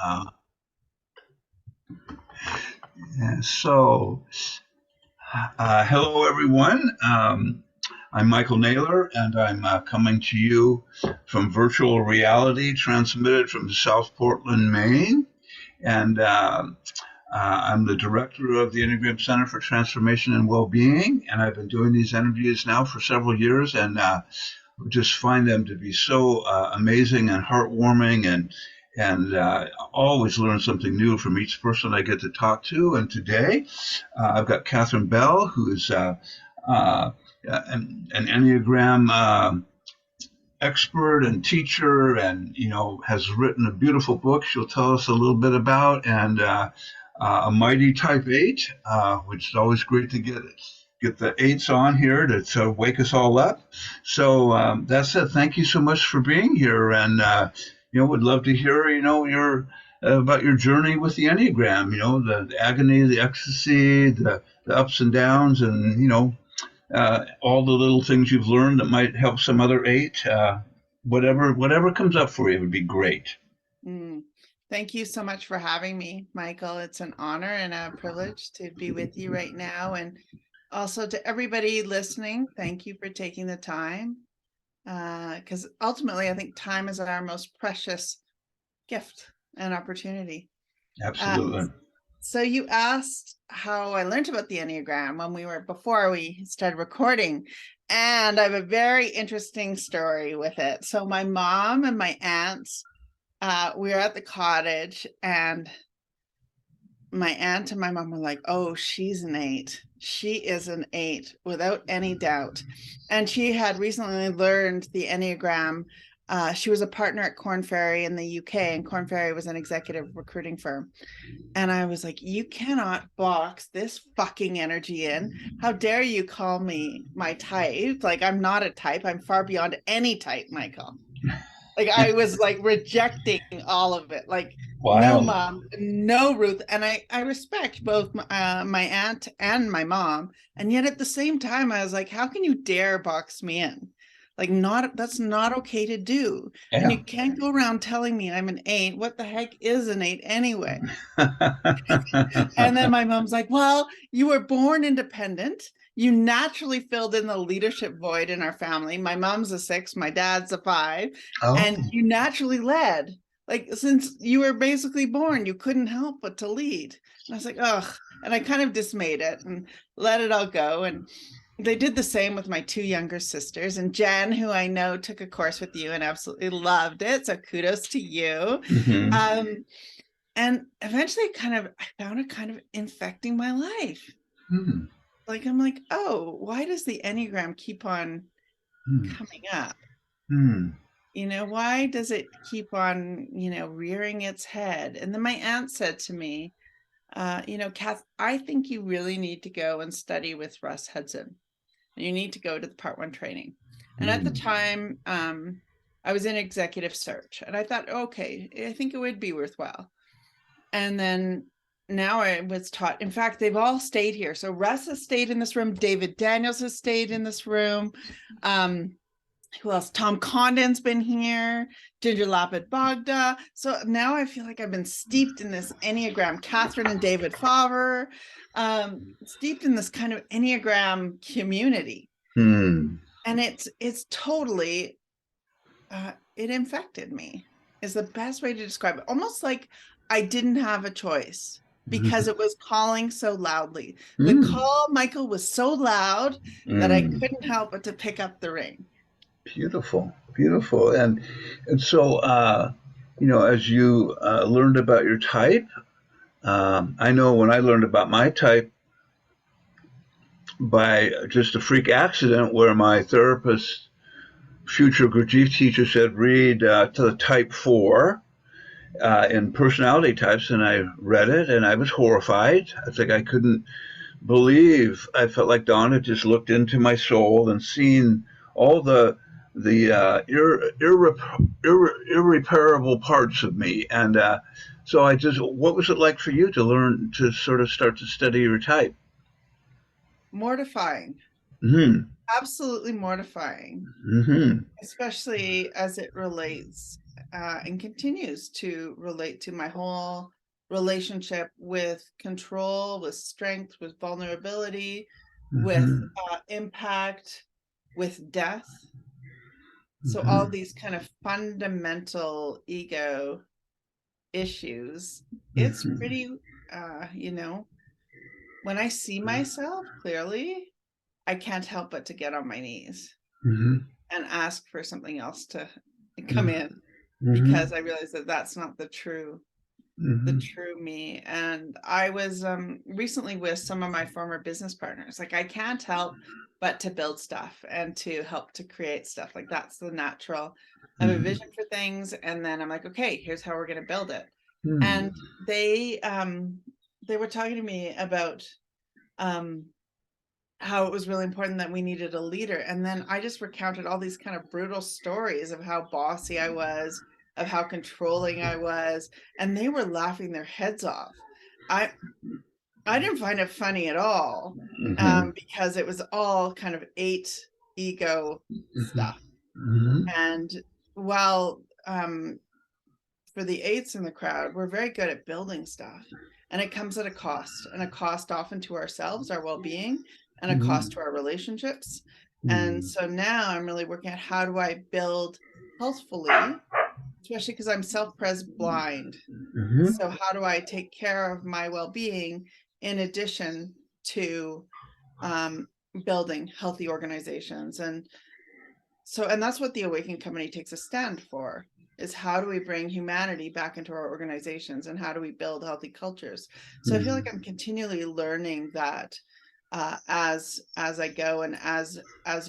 Uh, and so, Hello everyone. I'm Michael Naylor, and I'm coming to you from virtual reality, transmitted from South Portland, Maine. And I'm the director of the Enneagram Center for Transformation and Well-Being, and I've been doing these interviews now for several years, and just find them to be so amazing and heartwarming, and always learn something new from each person I get to talk to. And today, I've got Catherine Bell, who's an Enneagram expert and teacher, and has written a beautiful book she'll tell us a little bit about, and a mighty type 8, which is always great to get the eights on here to sort of wake us all up. So that's it. Thank you so much for being here, and would love to hear your about your journey with the Enneagram. The agony, the ecstasy, the ups and downs, and all the little things you've learned that might help some other 8. Whatever comes up for you would be great. Thank you so much for having me, Michael. It's an honor and a privilege to be with you right now. And also to everybody listening, thank you for taking the time. Because ultimately, I think time is our most precious gift and opportunity. Absolutely. So you asked how I learned about the Enneagram before we started recording. And I have a very interesting story with it. So my mom and my aunts, we were at the cottage, and my aunt and my mom were like, oh, she's an 8. She is an 8 without any doubt. And she had recently learned the Enneagram. She was a partner at Korn Ferry in the UK, and Korn Ferry was an executive recruiting firm. And I was like, you cannot box this fucking energy in. How dare you call me my type? Like, I'm not a type. I'm far beyond any type, Michael. Like, I was like rejecting all of it. Like, no, Wow. mom, no, Ruth. And I respect both my aunt and my mom. And yet at the same time, I was like, how can you dare box me in? Like, that's not okay to do. And Yeah. you can't go around telling me I'm an 8. What the heck is an 8 anyway? And then my mom's like, well, you were born independent. You naturally filled in the leadership void in our family. My mom's a 6, my dad's a 5, Oh. and you naturally led. Like, since you were basically born, you couldn't help but to lead. And I was like, ugh. And I kind of dismayed it and let it all go. And they did the same with my 2 younger sisters. And Jen, who I know took a course with you and absolutely loved it. So kudos to you. Mm-hmm. And eventually I found it kind of infecting my life. Hmm. Like, I'm like, oh, why does the Enneagram keep on Hmm. coming up? Hmm. Why does it keep on, rearing its head? And then my aunt said to me, Kath, I think you really need to go and study with Russ Hudson. You need to go to the part 1 training. And at the Hmm. time, I was in executive search, and I thought, okay, I think it would be worthwhile. And then now I was taught, in fact, they've all stayed here. So Russ has stayed in this room. David Daniels has stayed in this room. Who else? Tom Condon's been here. Ginger Lapid Bogda. So now I feel like I've been steeped in this Enneagram. Catherine and David Favre, steeped in this kind of Enneagram community. Hmm. And it's totally, it infected me is the best way to describe it. Almost like I didn't have a choice because it was calling so loudly. The Hmm. call, Michael, was so loud that I Hmm. couldn't help but to pick up the ring. Beautiful, beautiful, and so as you learned about your type, I know when I learned about my type by just a freak accident, where my therapist, future grief teacher, said read to the type 4 in personality types, and I read it, and I was horrified. I think I couldn't believe. I felt like Dawn had just looked into my soul and seen all the irreparable parts of me. And so what was it like for you to learn to sort of start to study your type? Mortifying, Hmm. absolutely mortifying, Hmm. especially as it relates. and continues to relate to my whole relationship with control, with strength, with vulnerability, with impact, with death. So all these kind of fundamental ego issues, it's pretty, when I see myself clearly, I can't help but to get on my knees and ask for something else to come in, because I realize that that's not the true me. And I was recently with some of my former business partners. Like, I can't help but to build stuff and to help to create stuff. Like, that's the natural. I have a vision for things, and then I'm like, okay, here's how we're going to build it. And they were talking to me about how it was really important that we needed a leader. And then I just recounted all these kind of brutal stories of how bossy I was, of how controlling I was, and they were laughing their heads off. I didn't find it funny at all, because it was all kind of ego stuff. And while for the eights in the crowd, we're very good at building stuff, and it comes at a cost, and a cost often to ourselves, our well-being, and a cost to our relationships. And so now I'm really working at, how do I build healthfully, especially because I'm self-pres blind. So how do I take care of my well-being in addition to building healthy organizations? And that's what the Awaken Company takes a stand for, is how do we bring humanity back into our organizations, and how do we build healthy cultures? So I feel like I'm continually learning that as I go, and as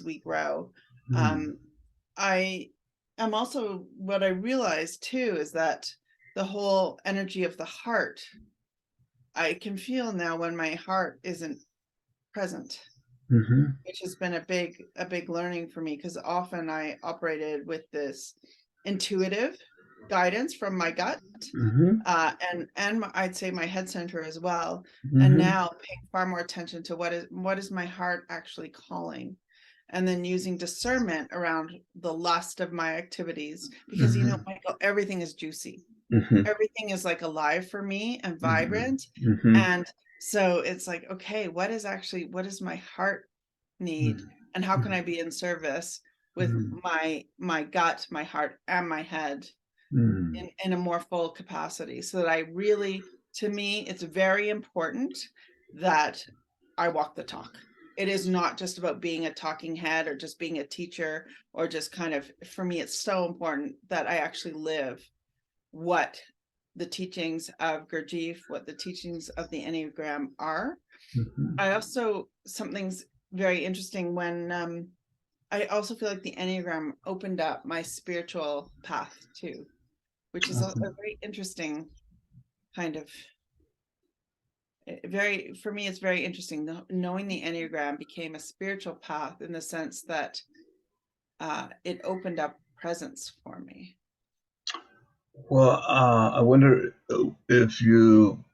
we grow. I am also, what I realized too is that the whole energy of the heart, I can feel now when my heart isn't present, which has been a big learning for me, because often I operated with this intuitive guidance from my gut, and I'd say my head center as well. And now paying far more attention to what is my heart actually calling, and then using discernment around the lust of my activities, because Michael, everything is juicy. Everything is like alive for me and vibrant. And so it's like, okay, what does my heart need, and how can I be in service with my gut, my heart, and my head in a more full capacity, so that I really, to me, it's very important that I walk the talk. It is not just about being a talking head, or just being a teacher, or just kind of, for me, it's so important that I actually live what the teachings of Gurdjieff, what the teachings of the Enneagram are. I also, something's very interesting when I also feel like the Enneagram opened up my spiritual path too, which is a very interesting kind of, for me, it's very interesting. Knowing the Enneagram became a spiritual path, in the sense that it opened up presence for me. Well, I wonder if you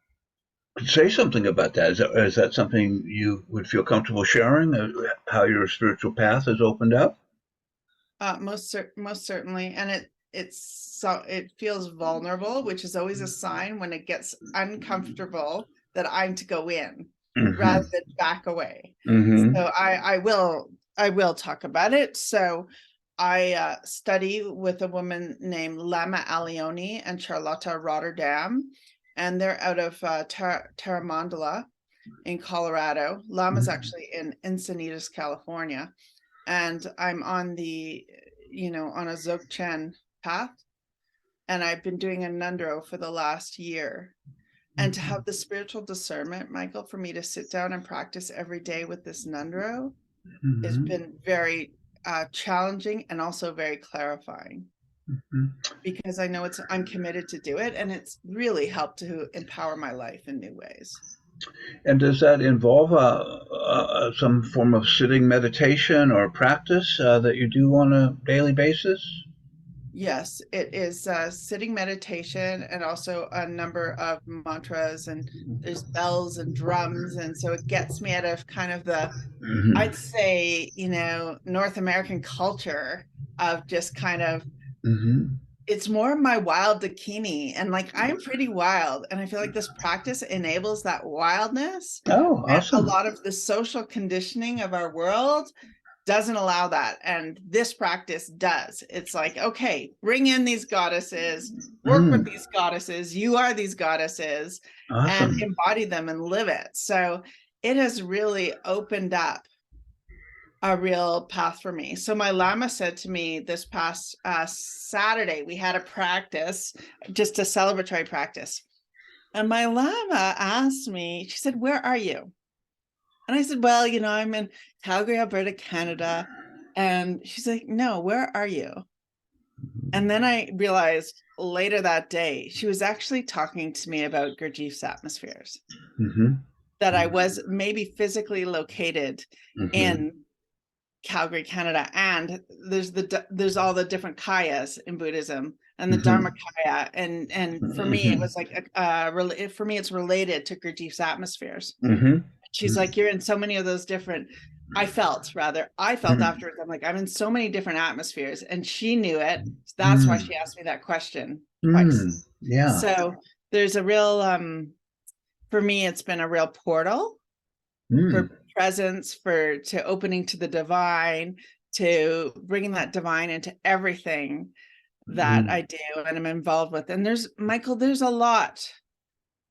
could say something about that. Is that something you would feel comfortable sharing? How your spiritual path has opened up? Most certainly, and it feels vulnerable, which is always a sign when it gets uncomfortable that I'm to go in rather than back away. So I will talk about it. So I study with a woman named Lama Alioni and Charlotta Rotterdam, and they're out of Terramondala in Colorado. Lama's actually in Encinitas, California. And I'm on the, on a Dzogchen path. And I've been doing a Nundro for the last year. And to have the spiritual discernment, Michael, for me to sit down and practice every day with this Nundro has been very challenging, and also very clarifying, because I know I'm committed to do it, and it's really helped to empower my life in new ways. And does that involve some form of sitting meditation or practice that you do on a daily basis? Yes, it is sitting meditation, and also a number of mantras, and there's bells and drums. And so it gets me out of kind of the, I'd say, North American culture of just kind of it's more my wild bikini, and like I'm pretty wild, and I feel like this practice enables that wildness. Oh, And a awesome. lot of the social conditioning of our world doesn't allow that, and this practice does. It's like, okay, bring in these goddesses, work with Mm, these goddesses, you are these goddesses, and awesome. embody them and live it. So it has really opened up a real path for me. So my Lama said to me this past Saturday, we had a practice, just a celebratory practice. And my Lama asked me, she said, "Where are you?" And I said, "Well, I'm in Calgary, Alberta, Canada." And she's like, "No, where are you?" And then I realized later that day, she was actually talking to me about Gurdjieff's atmospheres, Mm-hmm. that I was maybe physically located Mm-hmm. in Calgary, Canada, and there's all the different kayas in Buddhism and the Mm-hmm. Dharmakaya, and for me it Mm-hmm. was like for me it's related to Gurdjieff's atmospheres. Mm-hmm. She's like, "You're in so many of those different." I felt afterwards. I'm like, I'm in so many different atmospheres, and she knew it. That's why Mm-hmm. she asked me that question twice. Mm, yeah. So there's a real for me, it's been a real portal Mm, for presence, for to opening to the divine, to bringing that divine into everything that mm. I do and I'm involved with. And there's a lot.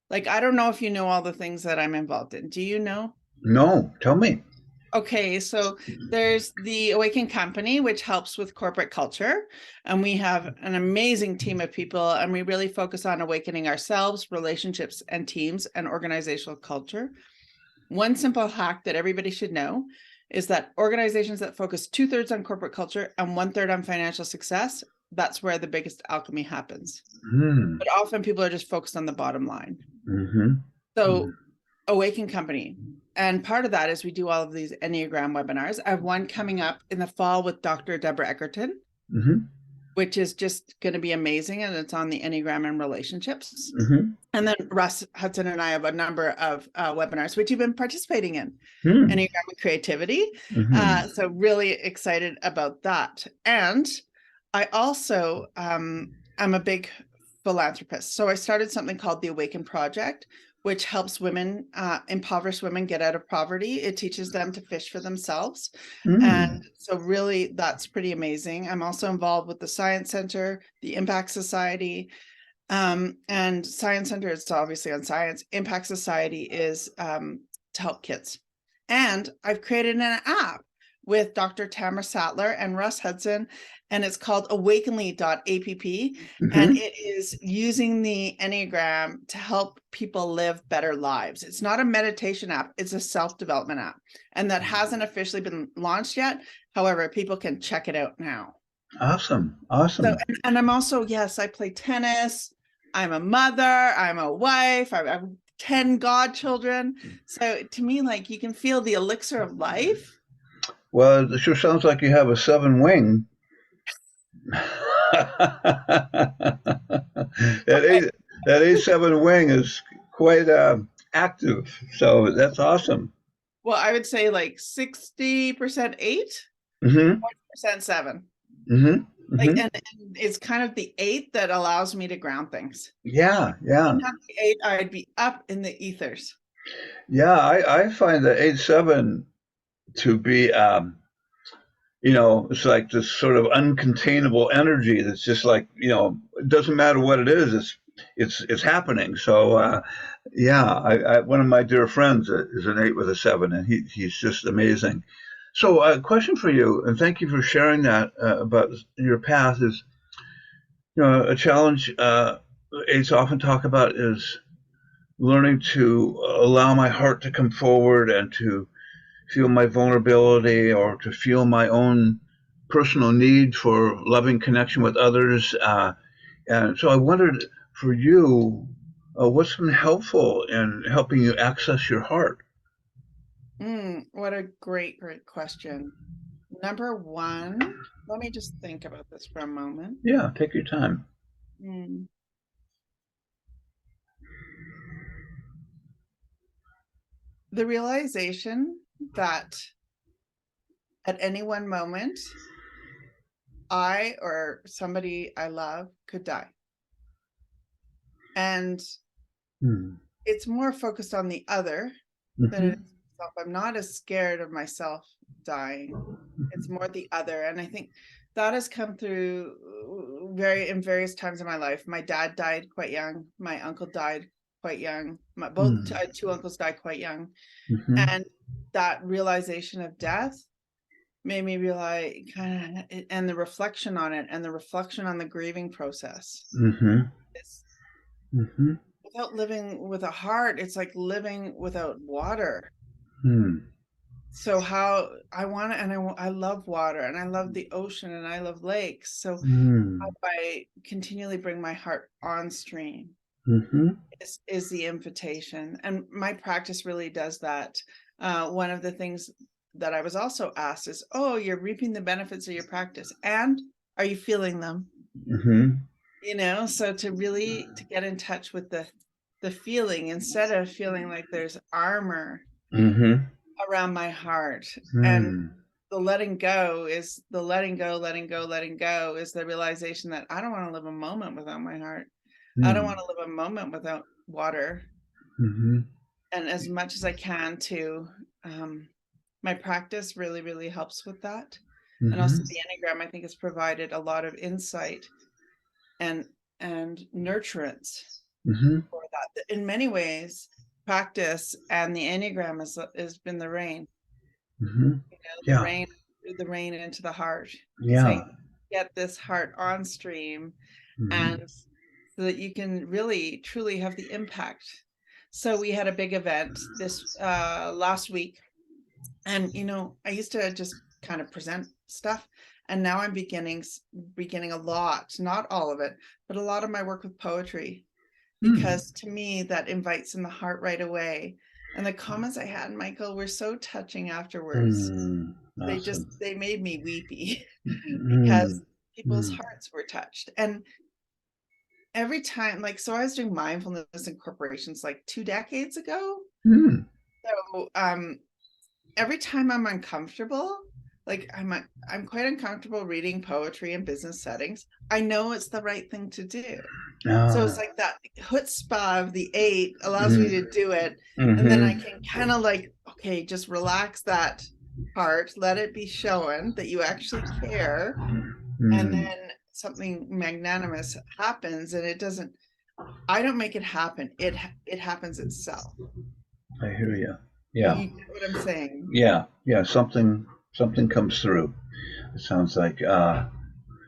Like, I don't know if you know all the things that I'm involved in. Do you know? No, tell me. Okay, so there's the Awaken Company, which helps with corporate culture. And we have an amazing team of people, and we really focus on awakening ourselves, relationships, and teams and organizational culture. One simple hack that everybody should know is that organizations that focus 2/3 on corporate culture and 1/3 on financial success, that's where the biggest alchemy happens. Mm, But often people are just focused on the bottom line. mm-hmm. So Awaken Company. And part of that is we do all of these Enneagram webinars. I have one coming up in the fall with Dr. Deborah Eckerton, Mm-hmm. which is just going to be amazing. And it's on the Enneagram and relationships. Mm-hmm. And then Russ Hudson and I have a number of webinars, which you've been participating in, Mm, Enneagram and creativity. mm-hmm. So really excited about that. And I also, I'm a big philanthropist. So I started something called the Awaken Project, which helps women, impoverished women get out of poverty. It teaches them to fish for themselves. And Mm, so really that's pretty amazing. I'm also involved with the Science Center, the Impact Society, and Science Center is obviously on science. Impact Society is to help kids. And I've created an app with Dr. Tamara Sattler and Russ Hudson, and it's called awakenly.app. And mm-hmm. it is using the Enneagram to help people live better lives. It's not a meditation app, it's a self-development app. And that hasn't officially been launched yet. However, people can check it out now. Awesome. So, Awesome. and I'm also, yes, I play tennis. I'm a mother. I'm a wife. I have 10 godchildren. So to me, like, you can feel the elixir of life. Well, it sure sounds like you have a seven wing. Okay. That A7 wing is quite active. So that's awesome. Well, I would say like 60% eight, Mm-hmm. 40% seven. Mm-hmm. Like, Mm-hmm. and it's kind of the eight that allows me to ground things. Yeah, If I yeah. didn't have the eight, I'd be up in the ethers. Yeah, I find the 8-7 to be it's like this sort of uncontainable energy that's just like, it doesn't matter what it is, it's happening. So yeah, I one of my dear friends is an 8 with a 7, and he's just amazing. So a question for you, and thank you for sharing that about your path. Is a challenge eights often talk about is learning to allow my heart to come forward and to feel my vulnerability, or to feel my own personal need for loving connection with others. And so I wondered, for you, what's been helpful in helping you access your heart? What a great, great question. Number one, let me just think about this for a moment. Yeah, take your time. Mm. The realization that at any one moment, I or somebody I love could die. And it's more focused on the other than it is myself. I'm not as scared of myself dying. It's more the other. And I think that has come through in various times in my life. My dad died quite young. My uncle died quite young. Both two uncles died quite young. And that realization of death made me realize and the reflection on it and the reflection on the grieving process. Without living with a heart, it's like living without water. So how I want to, and I love water, and I love the ocean, and I love lakes. So how do I continually bring my heart on stream is the invitation. And my practice really does that. One of the things that I was also asked is, oh, you're reaping the benefits of your practice, and are you feeling them? You know, so to get in touch with the feeling, instead of feeling like there's armor around my heart. And the letting go is the letting go is the realization that I don't want to live a moment without my heart. I don't want to live a moment without water. And as much as I can to, my practice really helps with that. And also the Enneagram, I think, has provided a lot of insight and nurturance for that. In many ways, practice and the Enneagram has been the rain. You know, the rain into the heart. Saying, get this heart on stream, and so that you can really truly have the impact. So we had a big event this last week, and you know, I used to just kind of present stuff, and now I'm beginning a lot, not all of it, but a lot of my work with poetry, because to me that invites in the heart right away. And the comments I had, Michael, were so touching afterwards. Awesome. They made me weepy because people's hearts were touched. And every time, like, so I was doing mindfulness in corporations like 2 decades ago. So every time I'm uncomfortable, like I'm quite uncomfortable reading poetry in business settings, I know it's the right thing to do. So it's like that chutzpah of the 8 allows me to do it. And then I can kind of like, okay, just relax that part, let it be shown that you actually care. And then something magnanimous happens, and I don't make it happen. It happens itself. I hear you. Yeah. You get what I'm saying? Yeah. Something comes through. It sounds like, I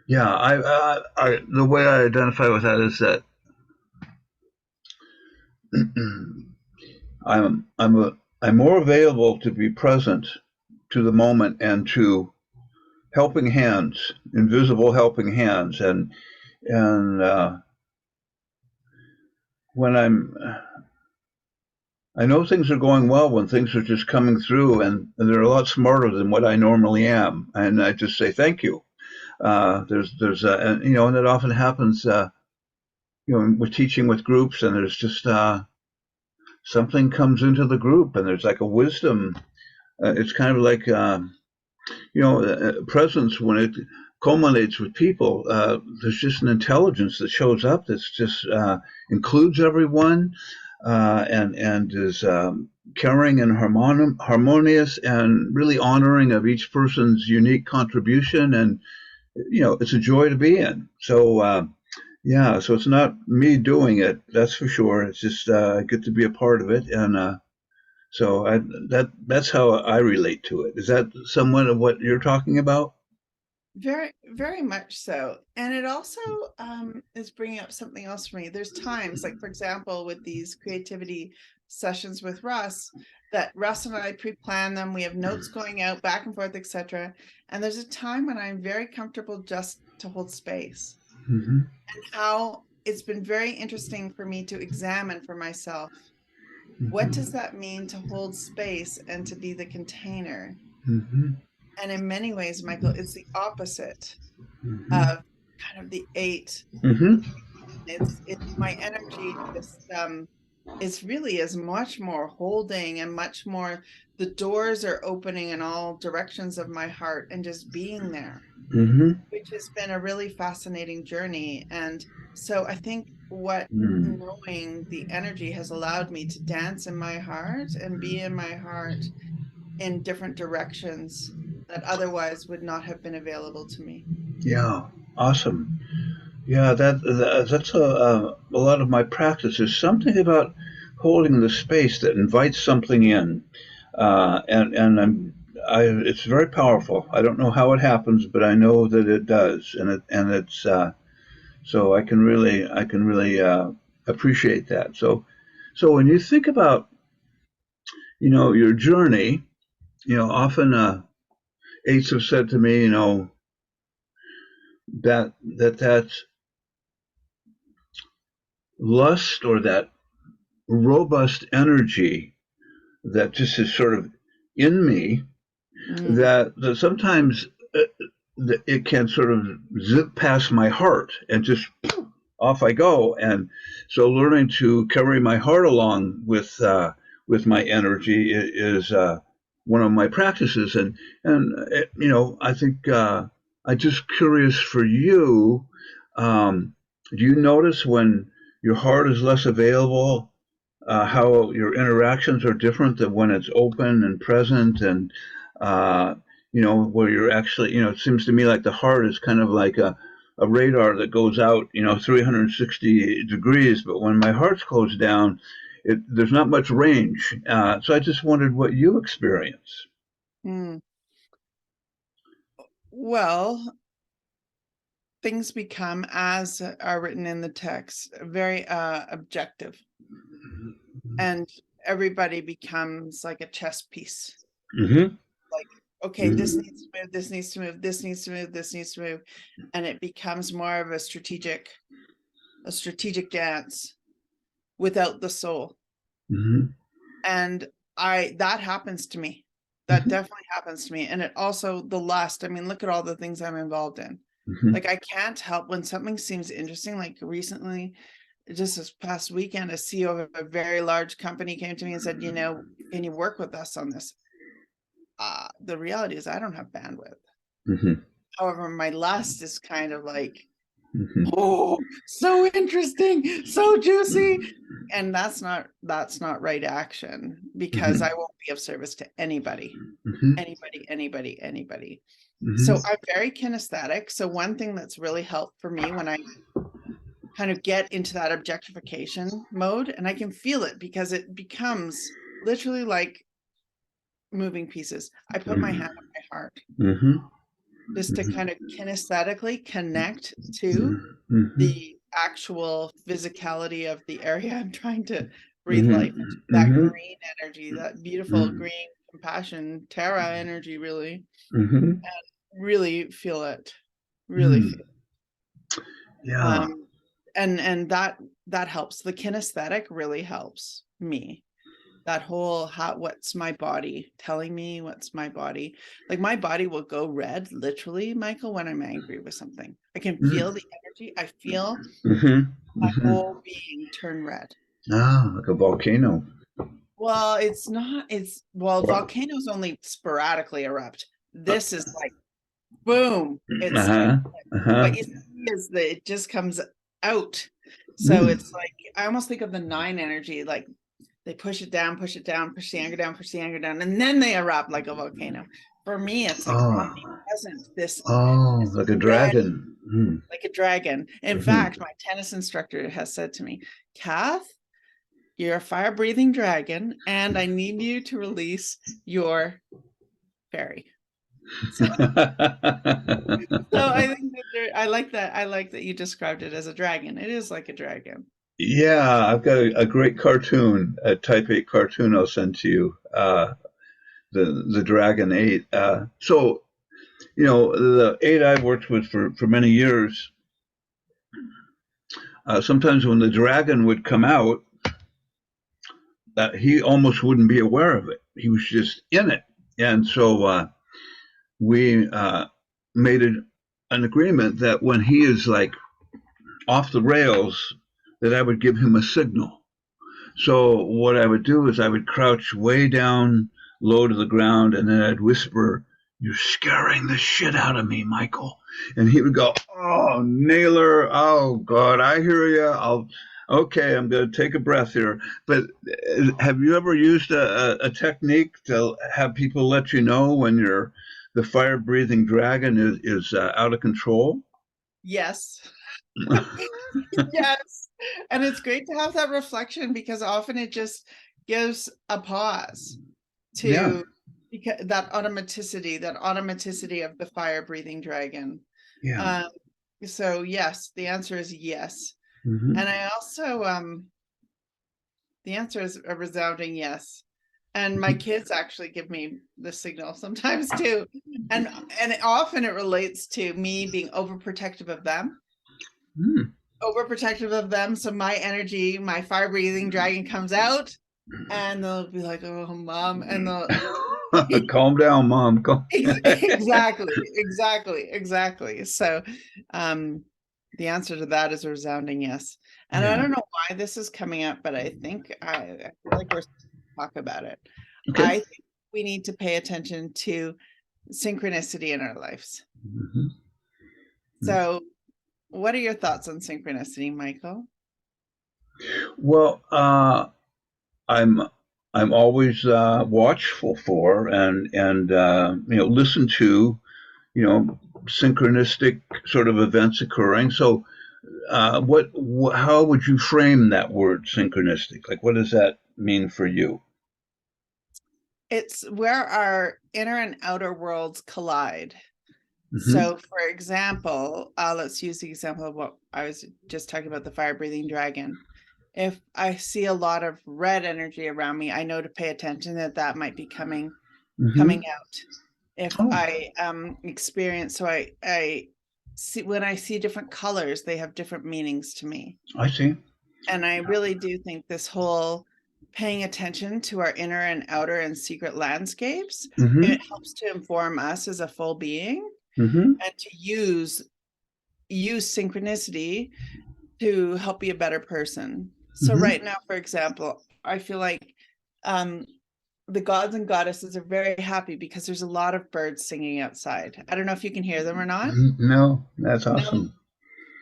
the way I identify with that is that I'm more available to be present to the moment and to helping hands, invisible helping hands, and when I know things are going well when things are just coming through, and they're a lot smarter than what I normally am, and I just say thank you. There's and you know, and it often happens. You know, we're teaching with groups, and there's just something comes into the group, and there's like a wisdom. It's kind of like you know, presence when it culminates with people. There's just an intelligence that shows up that's just includes everyone, and is caring and harmonious, and really honoring of each person's unique contribution. And you know, it's a joy to be in. So yeah, so it's not me doing it, that's for sure. It's just I get to be a part of it, and so that's how I relate to it. Is that somewhat of what you're talking about? Very much so. And it also is bringing up something else for me. There's times, like, for example, with these creativity sessions with Russ, that Russ and I pre-plan them. We have notes going out back and forth, etc. And there's a time when I'm very comfortable just to hold space. And how it's been very interesting for me to examine for myself, what does that mean to hold space and to be the container? And in many ways, Michael, it's the opposite of kind of the 8. It's my energy is really as much more holding, and much more the doors are opening in all directions of my heart, and just being there. Mm-hmm. which has been a really fascinating journey. And so I think what Mm. knowing the energy has allowed me to dance in my heart and be in my heart in different directions that otherwise would not have been available to me. Yeah, awesome. Yeah, that's a lot of my practice. There's something about holding the space that invites something in, and it's very powerful. I don't know how it happens, but I know that it does, and it's so I can really appreciate that. So when you think about your journey, often eights have said to me, that lust or that robust energy that just is sort of in me Mm, that sometimes it can sort of zip past my heart and just off I go. And so learning to carry my heart along with my energy is one of my practices. And I think I'm just curious for you. Do you notice when your heart is less available, how your interactions are different than when it's open and present, and uh, where you're actually, it seems to me like the heart is kind of like a radar that goes out, 360 degrees, but when my heart's closed down, there's not much range. So I just wondered what you experience. mm. Well, things become, as are written in the text, very objective, and everybody becomes like a chess piece. Mm-hmm. Like, okay, this Mm-hmm. needs to move, this needs to move, this needs to move, this needs to move, and it becomes more of a strategic dance without the soul. Mm-hmm. And that happens to me. That definitely happens to me. And it also, the lust, I mean, look at all the things I'm involved in. Mm-hmm. Like, I can't help when something seems interesting. Like recently, just this past weekend, a CEO of a very large company came to me and said, can you work with us on this? The reality is I don't have bandwidth. Mm-hmm. However, my lust is kind of like, Mm-hmm. oh, so interesting, so juicy. And that's not right action, because I won't be of service to anybody. Mm-hmm. Anybody. So Mm-hmm. I'm very kinesthetic. So one thing that's really helped for me when I kind of get into that objectification mode, and I can feel it because it becomes literally like moving pieces. I put my hand on my heart Mm-hmm. just to Mm-hmm. kind of kinesthetically connect to Mm-hmm. the actual physicality of the area I'm trying to breathe life into. Mm-hmm. That Mm-hmm. green energy, that beautiful green compassion, Terra energy, really, Mm-hmm. really feel it. Really feel Mm. it. Yeah. And that helps. The kinesthetic really helps me. That whole what's my body telling me, what's my body, like my body will go red literally, Michael, when I'm angry with something. I can feel Mm. the energy. I feel Mm-hmm. my Mm-hmm. whole being turn red. Ah, like a volcano. Well, it's not, Or, volcanoes only sporadically erupt. This is like boom, it's like, uh-huh. Uh-huh. what you see is that it just comes out. So Mm. it's like, I almost think of the nine energy, like they push it down, push it down, push the anger down, push the anger down, and then they erupt like a volcano. For me, it's like Oh. omnipresent, Oh, this like a red, dragon. Mm. like a dragon. In Mm-hmm. fact, my tennis instructor has said to me, Kath, you're a fire breathing dragon, and I need you to release your fairy. So, so I think that I like that. I like that you described it as a dragon. It is like a dragon. Yeah, I've got a great cartoon, a Type 8 cartoon I'll send to you, the Dragon 8. So, the 8 I've worked with for many years, sometimes when the dragon would come out, he almost wouldn't be aware of it. He was just in it. And so we made an agreement that when he is like off the rails, that I would give him a signal. So what I would do is I would crouch way down low to the ground, and then I'd whisper you're scaring the shit out of me, Michael. And he would go, oh, Naylor, oh, God, I hear you. Okay, I'm going to take a breath here. But have you ever used a technique to have people let you know when the fire breathing dragon is out of control? Yes. Yes. And it's great to have that reflection because often it just gives a pause Yeah, to because that automaticity of the fire breathing dragon. yeah. Um, so yes, the answer is yes. Hmm. And I also the answer is a resounding yes. And my kids actually give me the signal sometimes too. And often it relates to me being overprotective of them. Mm. Overprotective of them. So my energy, my fire breathing dragon comes out and they'll be like, oh, mom. And they'll Calm down, Mom. exactly. So the answer to that is a resounding yes. And I Yeah. don't know why this is coming up, but I think I feel like we're supposed to talk about it. Okay. I think we need to pay attention to synchronicity in our lives. Hmm. So what are your thoughts on synchronicity, Michael? Well, I'm I'm always watchwful for and listen to synchronistic sort of events occurring. So, how would you frame that word synchronistic? Like, what does that mean for you? It's where our inner and outer worlds collide. Hmm. So, for example, let's use the example of what I was just talking about, the fire breathing dragon. If I see a lot of red energy around me, I know to pay attention that that might be coming Hmm. out. If Oh, I experience, so I see when I see different colors, they have different meanings to me. I see. And I really do think this whole paying attention to our inner and outer and secret landscapes, Hmm. it helps to inform us as a full being Hmm. and to use synchronicity to help be a better person. So Hmm. right now, for example, I feel like um, the gods and goddesses are very happy because there's a lot of birds singing outside. I don't know if you can hear them or not. No, that's No, awesome.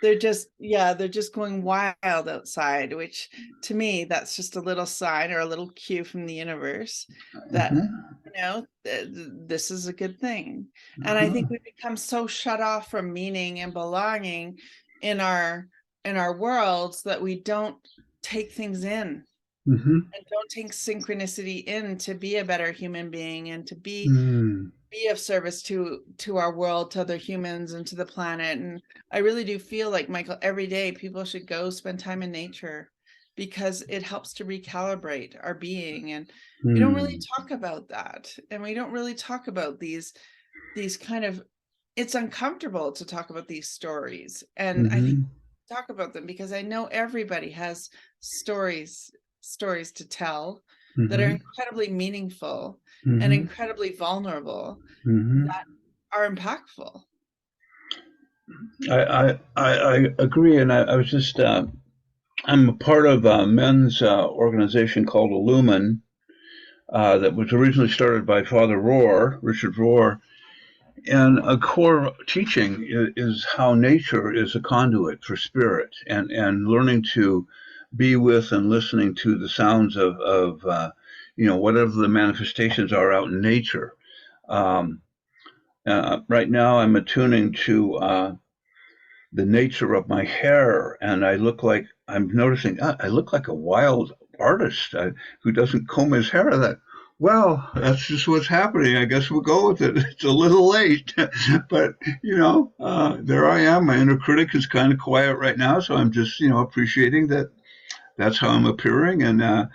they're just going wild outside, which to me, that's just a little sign or a little cue from the universe that, Hmm. this is a good thing. And I think Uh-huh. we become so shut off from meaning and belonging in our in our worlds that we don't take things in Hmm. and don't take synchronicity in to be a better human being and to Mm. be of service to our world, to other humans, and to the planet. And I really do feel like, Michael, every day people should go spend time in nature because it helps to recalibrate our being. And we don't really Mm. talk about that, and we don't really talk about these kind of, it's uncomfortable to talk about these stories, and I think Hmm. talk about them because I know everybody has stories to tell that are Hmm. incredibly meaningful and Hmm. incredibly vulnerable Hmm. that are impactful. I agree, and I was just I'm a part of a men's organization called Lumen that was originally started by Father Rohr, Richard Rohr, and a core teaching is how nature is a conduit for spirit, and learning to be with and listening to the sounds of whatever the manifestations are out in nature. Um, right now, I'm attuning to the nature of my hair, and I'm noticing I look like a wild artist who doesn't comb his hair. That well, that's just what's happening. I guess we'll go with it. It's a little late, but there I am. My inner critic is kind of quiet right now, so I'm just appreciating that that's how I'm appearing, and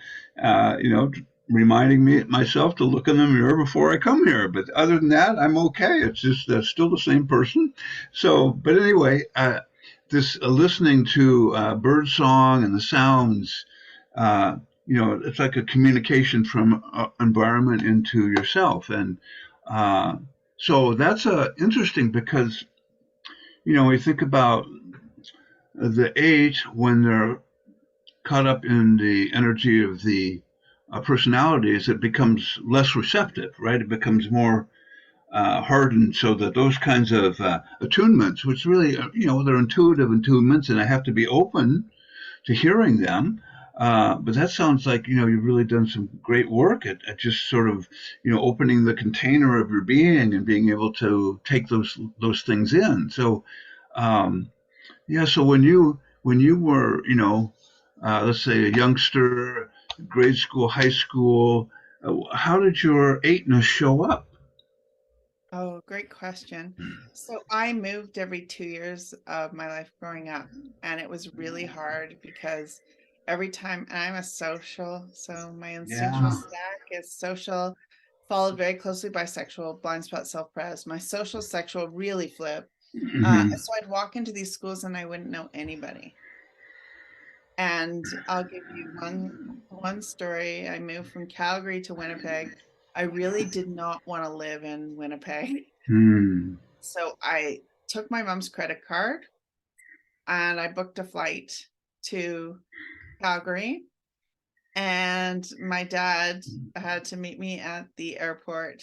reminding me myself to look in the mirror before I come here. But other than that, I'm okay. It's just still the same person. So, but anyway, this listening to bird song and the sounds, uh, it's like a communication from environment into yourself, and uh, so that's interesting because we think about the eight when they're caught up in the energy of the personalities, it becomes less receptive, right? It becomes more hardened, so that those kinds of attunements, which really, they're intuitive attunements, and I have to be open to hearing them. But that sounds like, you've really done some great work at just sort of, opening the container of your being and being able to take those things in. So, yeah. So when you were, let's say a youngster, grade school, high school, how did your eightness show up? Oh, great question. So I moved every 2 years of my life growing up, and it was really hard because every time, and I'm a social, so my instinctual Yeah. stack is social, followed very closely by sexual, blind spot, self-pres. My social, sexual really flipped. Hmm. So I'd walk into these schools and I wouldn't know anybody. And I'll give you one story. I moved from Calgary to Winnipeg. I really did not want to live in Winnipeg. Hmm. So I took my mom's credit card and I booked a flight to Calgary. And my dad had to meet me at the airport.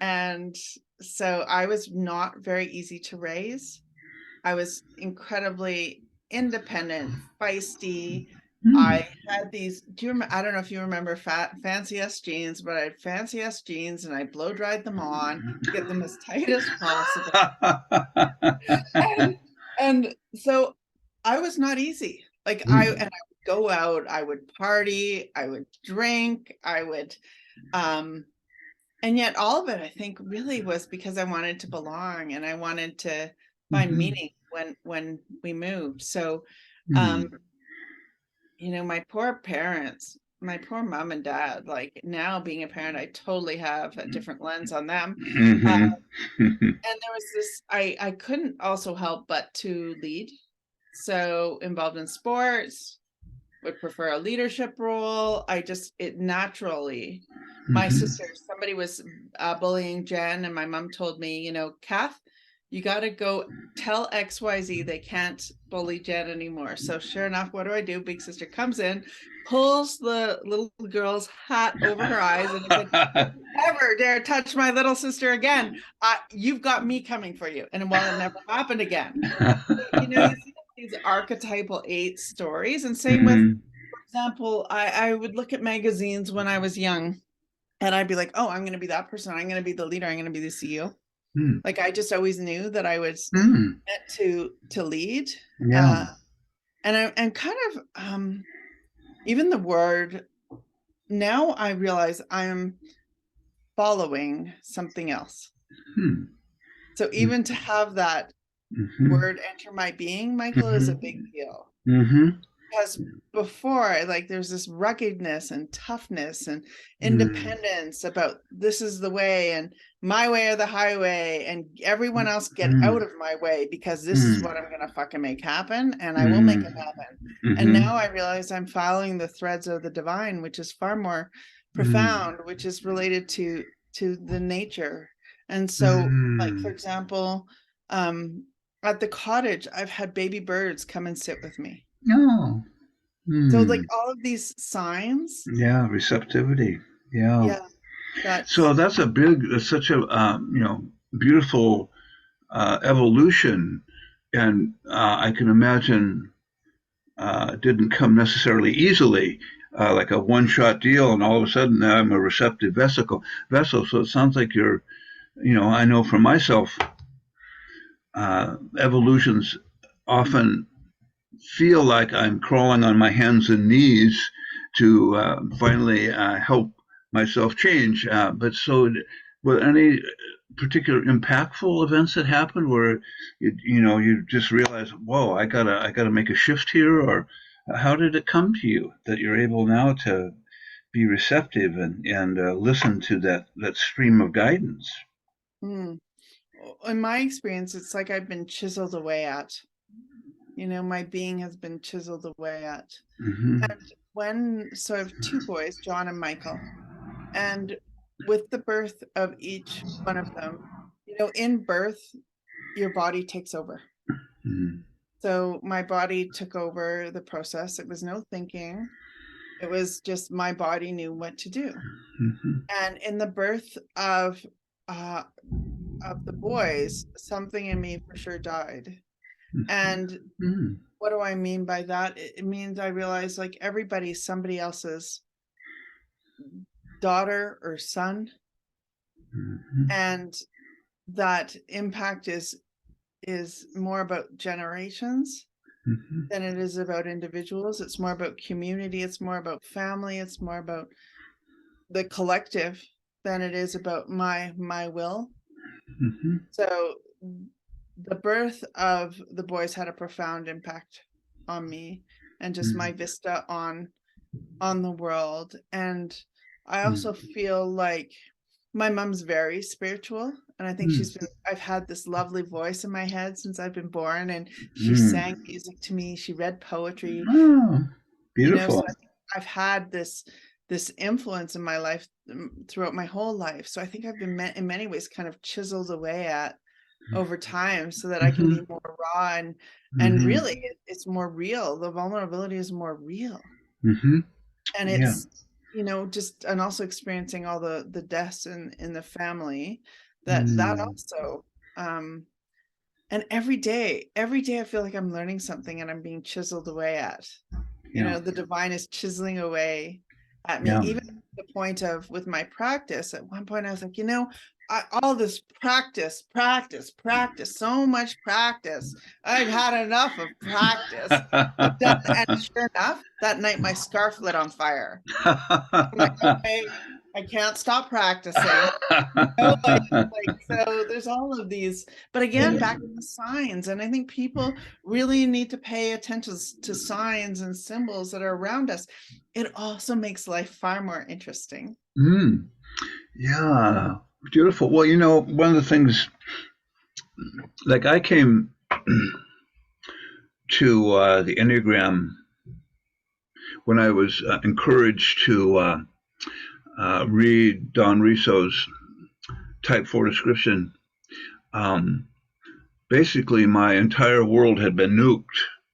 And so I was not very easy to raise. I was incredibly independent, feisty. Hmm. I had these, I don't know if you remember fancy S jeans, but I had fancy S jeans and I blow dried them on to get them as tight as possible. And, and so I was not easy. Like I would go out, I would party, I would drink, I would, um, and yet all of it, I think, really was because I wanted to belong and I wanted to find Hmm. meaning when we moved. So, Hmm. um, my poor parents, my poor mom and dad, like now being a parent, I totally have a different lens on them. Uh, Hmm. and there was this, I couldn't also help but to lead. So involved in sports, would prefer a leadership role. It naturally, my sister, somebody was bullying Jen, and my mom told me, Kath, you got to go tell XYZ they can't bully Jen anymore. So sure enough, what do? Big sister comes in, pulls the little girl's hat over her eyes, and said, "If you ever dare touch my little sister again, you've got me coming for you." And well, it never happened again. You see these archetypal 8 stories, and same with, Hmm. for example, I would look at magazines when I was young, and I'd be like, oh, I'm going to be that person. I'm going to be the leader. I'm going to be the CEO. Hmm. Like I just always knew that I was Hmm. meant to lead. Yeah. Uh, and kind of even the word, now I realize I'm following something else. Hmm. So even to have that Hmm. word enter my being, Michael, is a Hmm. big deal. Hmm. Because before, like, there's this ruggedness and toughness and Hmm. independence about this is the way and my way or the highway, and everyone else get out Hmm. of my way because this is Hmm. what I'm going to fucking make happen, and I will make Hmm. it happen. And Hmm. now I realize I'm following the threads of the divine, which is far more Hmm. profound, which is related to the nature. And so, like, for Hmm. example, um, at the cottage, I've had baby birds come and sit with me. Oh. So like Hmm. all of these signs, Yeah. Receptivity. Yeah. yeah, that's So that's such a beautiful evolution, and I can imagine it didn't come necessarily easily, like a one-shot deal, and all of a sudden now I'm a receptive vessel. So it sounds like you're, I know for myself, evolutions often feel like I'm crawling on my hands and knees to finally help myself change. But so, were any particular impactful events that happened where you just realize, whoa, I gotta make a shift here, or how did it come to you that you're able now to be receptive and listen to that stream of guidance? mm. In my experience, it's like I've been chiseled away at. My being has been chiseled away at. Hmm. And so I have 2 boys, John and Michael, and with the birth of each one of them, in birth, your body takes over. Hmm. So my body took over the process. It was no thinking. It was just my body knew what to do. Hmm. And in the birth of uh, of the boys, something in me for sure died. And Mm-hmm. what do I mean by that? It means I realize like everybody's somebody else's daughter or son, Mm-hmm. and that impact is more about generations Mm-hmm. than it is about individuals. It's more about community, it's more about family, it's more about the collective than it is about my will. Mm-hmm. So the birth of the boys had a profound impact on me and just my vista on the world. And I also feel like my mom's very spiritual, and I think I've had this lovely voice in my head since I've been born, and she Mm-hmm. sang music to me, she read poetry, Oh, so beautiful. I think I've had this influence in my life throughout my whole life. So I think I've been in many ways kind of chiseled away at over time so that I can Mm-hmm. be more raw and Mm-hmm. really it's more real. The vulnerability is more real. Mm-hmm. And Yeah. it's, just and also experiencing all the deaths in the family that Mm. also and every day I feel like I'm learning something and I'm being chiseled away at. Yeah. The divine is chiseling away at me, Yeah. even to the point of with my practice. At one point, I was like, all this practice, so much practice. I've had enough of practice. And sure enough, that night my scarf lit on fire. I'm like, okay, I can't stop practicing. No, so there's all of these, but again, back to the signs. And I think people really need to pay attention to signs and symbols that are around us. It also makes life far more interesting. Mm. Yeah. Beautiful. Well, one of the things, like I came to the Enneagram when I was encouraged to read Don Risso's Type 4 description. Um, Basically, my entire world had been nuked.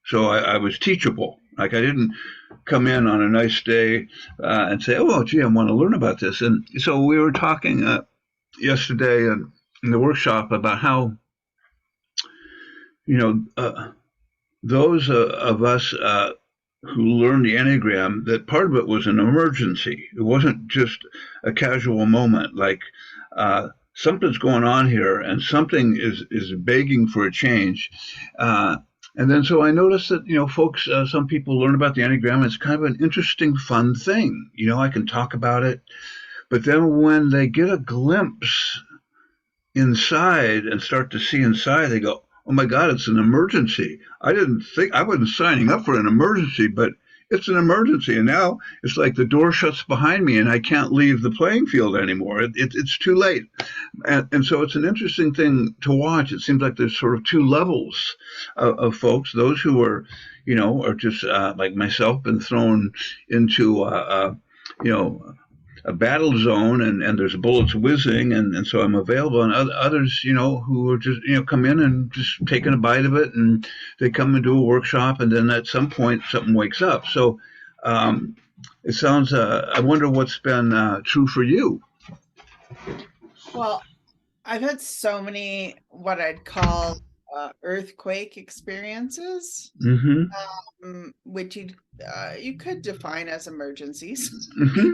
So I was teachable. Like I didn't come in on a nice day and say, "Oh, gee, I want to learn about this." And so we were talking yesterday in the workshop about how you know those of us who learned the Enneagram, that part of it was an emergency. It wasn't just a casual moment. Like something's going on here, and something is begging for a change. And then so I noticed that folks, some people learn about the Enneagram. It's kind of an interesting, fun thing. I can talk about it, but then when they get a glimpse inside and start to see inside, they go, "Oh my God, it's an emergency. I wasn't signing up for an emergency, but it's an emergency." And now it's like the door shuts behind me and I can't leave the playing field anymore. It's too late. And so it's an interesting thing to watch. It seems like there's sort of two levels of folks: those who are just like myself, been thrown into, you know, a battle zone, and there's bullets whizzing, and so I'm available. And others, who are just, come in and just taking a bite of it, and they come and do a workshop, and then at some point something wakes up. So it sounds, I wonder what's been true for you. Well, I've had so many what I'd call earthquake experiences, Mm-hmm. which you could define as emergencies. Mm-hmm.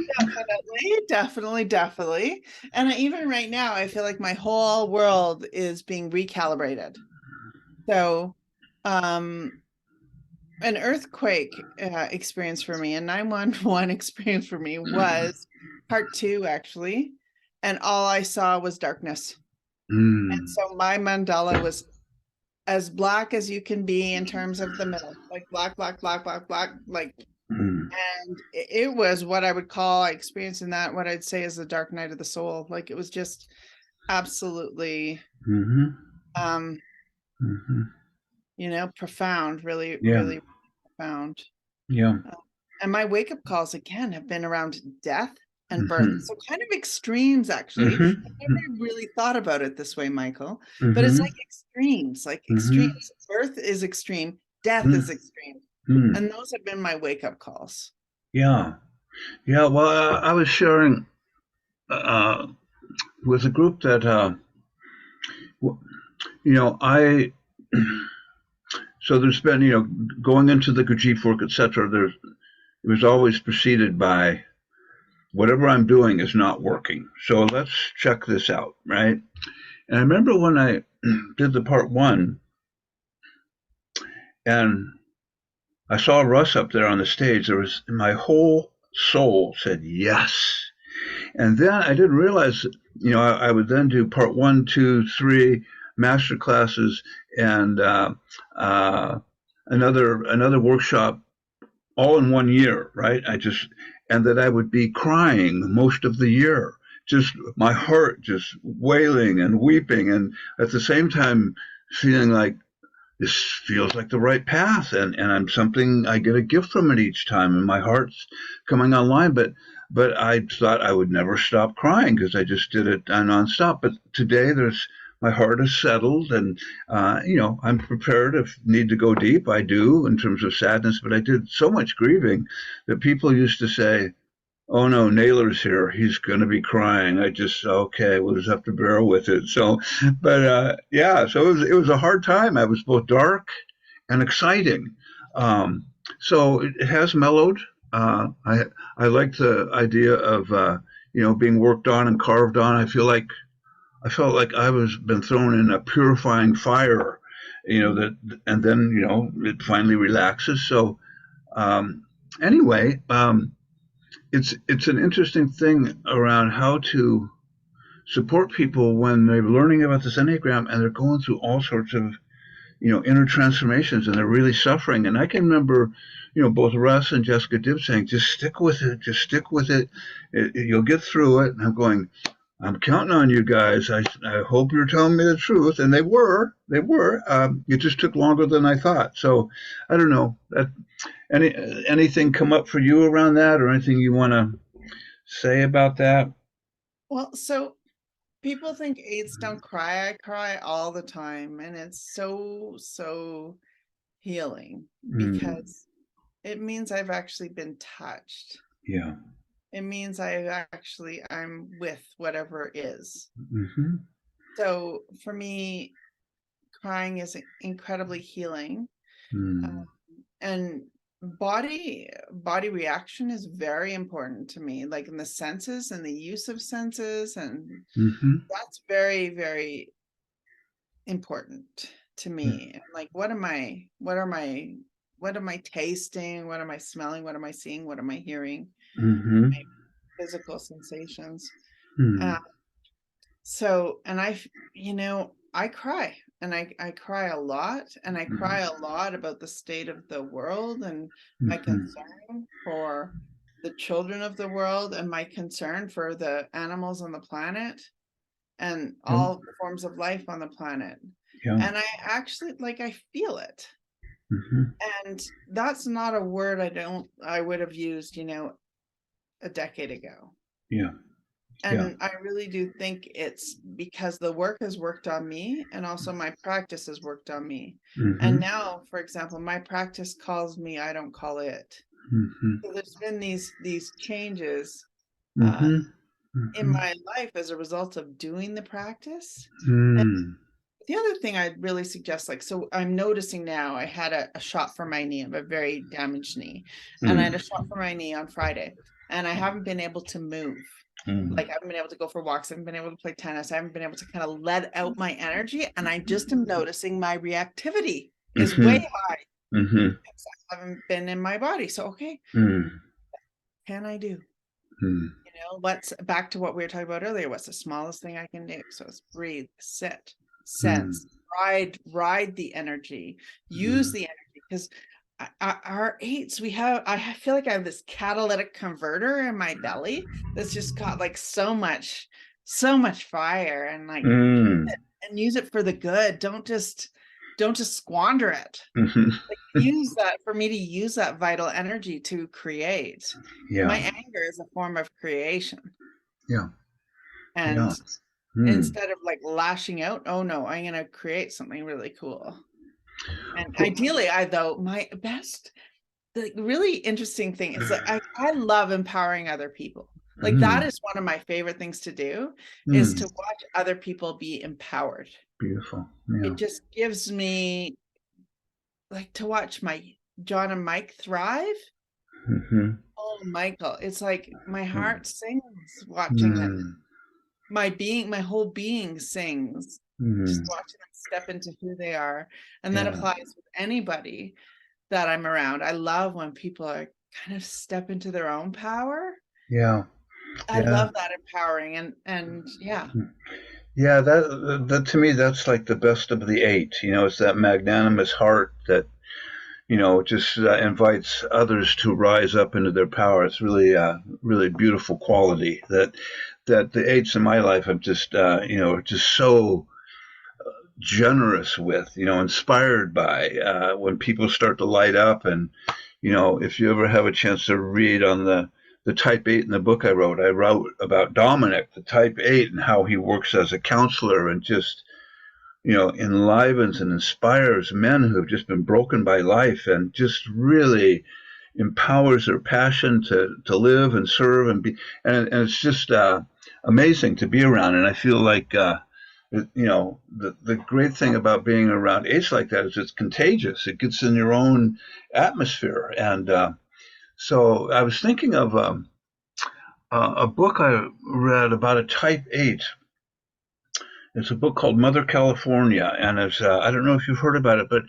Definitely. And even right now, I feel like my whole world is being recalibrated. So, um, an earthquake experience for me, a 911 experience for me was part two, actually. And all I saw was darkness. And Mm. so my mandala was as black as you can be in terms of the middle, like black, like, Mm. and it was what I would call, I experienced in that, what I'd say is the dark night of the soul. Like it was just absolutely, Mm-hmm. um, Mm-hmm. profound, really, Yeah. really profound. Yeah. Uh, and my wake up calls again have been around death and birth. Mm-hmm. So kind of extremes, actually. I Mm-hmm. never really thought about it this way, Michael, but it's Mm-hmm. like extremes, like Mm-hmm. extremes. Birth is extreme, death is extreme. Mm-hmm. And those have been my wake up calls. Yeah. Yeah. Well, I was sharing uh, with a group that I so there's been going into the Gurdjieff work, etc. It was always preceded by whatever I'm doing is not working. So let's check this out, right? And I remember when I did the part one, and I saw Russ up there on the stage. There was my whole soul said yes. And then I didn't realize, I would then do part 1, 2, 3 master classes and another workshop all in 1 year, right? And that I would be crying most of the year, just my heart just wailing and weeping, and at the same time feeling like this feels like the right path, and I get a gift from it each time, and my heart's coming online. But I thought I would never stop crying because I just did it nonstop. But today my heart is settled, and I'm prepared if need to go deep. I do in terms of sadness, but I did so much grieving that people used to say, "Oh no, Naylor's here. He's going to be crying." Okay, we'll just have to bear with it. So, but yeah, so it was a hard time. I was both dark and exciting. So it has mellowed. I like the idea of being worked on and carved on. I felt like I was been thrown in a purifying fire, and then it finally relaxes. So anyway. It's an interesting thing around how to support people when they're learning about this Enneagram and they're going through all sorts of inner transformations, and they're really suffering. And I can remember both Russ and Jessica Dibb saying, just stick with it, you'll get through it. And I'm going, I'm counting on you guys. I hope you're telling me the truth. And they were. It just took longer than I thought. So I don't know. Anything come up for you around that, or anything you want to say about that? Well, so people think eights don't cry. I cry all the time, and it's so healing because it means I've actually been touched. Yeah. It means I'm with whatever is. Mm-hmm. So for me, crying is incredibly healing. And body reaction is very important to me, like in the senses and the use of senses, and that's very, very important to me. And like, what am I tasting? What am I smelling? What am I seeing? What am I hearing? My physical sensations. So, and I cry, and I cry a lot, and I cry a lot about the state of the world, and my concern for the children of the world, and my concern for the animals on the planet, and all forms of life on the planet. And I actually, I feel it. And that's not a word I would have used, a decade ago. Yeah. And I really do think it's because the work has worked on me, and also my practice has worked on me. And now, for example, my practice calls me, I don't call it. So there's been these changes in my life as a result of doing the practice. And the other thing I'd really suggest, so I'm noticing now, I had a shot for my knee. I have a very damaged knee. And I had a shot for my knee on Friday, and I haven't been able to move. Like, I haven't been able to go for walks. I haven't been able to play tennis. I haven't been able to kind of let out my energy. And I just am noticing my reactivity is way high. Because I haven't been in my body. So, okay, can I do? What's back to what we were talking about earlier? What's the smallest thing I can do? So it's breathe, sit, sense, ride the energy, use the energy. Because our eights, I feel like I have this catalytic converter in my belly that's just got so much fire, and and use it for the good. Don't just squander it. Use that, for me to use that vital energy to create. My anger is a form of creation. And instead of lashing out, oh no, I'm going to create something really cool. And ideally, the really interesting thing is that I love empowering other people. Like that is one of my favorite things to do, is to watch other people be empowered. Beautiful. Yeah. It just gives me, like, to watch my John and Mike thrive. Oh, Michael, it's like my heart sings watching them. My whole being sings, just watching them step into who they are. And that applies with anybody that I'm around. I love when people are kind of step into their own power. Yeah. I love that empowering, and yeah. Yeah, that to me, that's like the best of the eight. It's that magnanimous heart that, just invites others to rise up into their power. It's really, really beautiful quality that the eights in my life have just, just so generous with, inspired by, when people start to light up. And, if you ever have a chance to read on the type 8 in the book I wrote about Dominic, the type 8, and how he works as a counselor and just, enlivens and inspires men who have just been broken by life, and just really empowers their passion to live and serve and be. And it's just amazing to be around. And I feel like, the great thing about being around eights like that is it's contagious. It gets in your own atmosphere. And so I was thinking of a book I read about a type 8. It's a book called Mother California, and it's I don't know if you've heard about it, but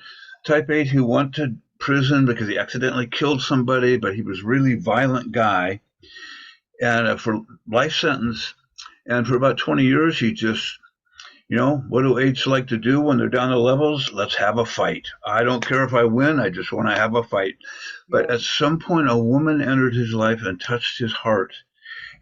type 8 who went to prison because he accidentally killed somebody, but he was a really violent guy, and for life sentence. And for about 20 years, he just, what do eights like to do when they're down the levels? Let's have a fight. I don't care if I win. I just want to have a fight. But at some point, a woman entered his life and touched his heart,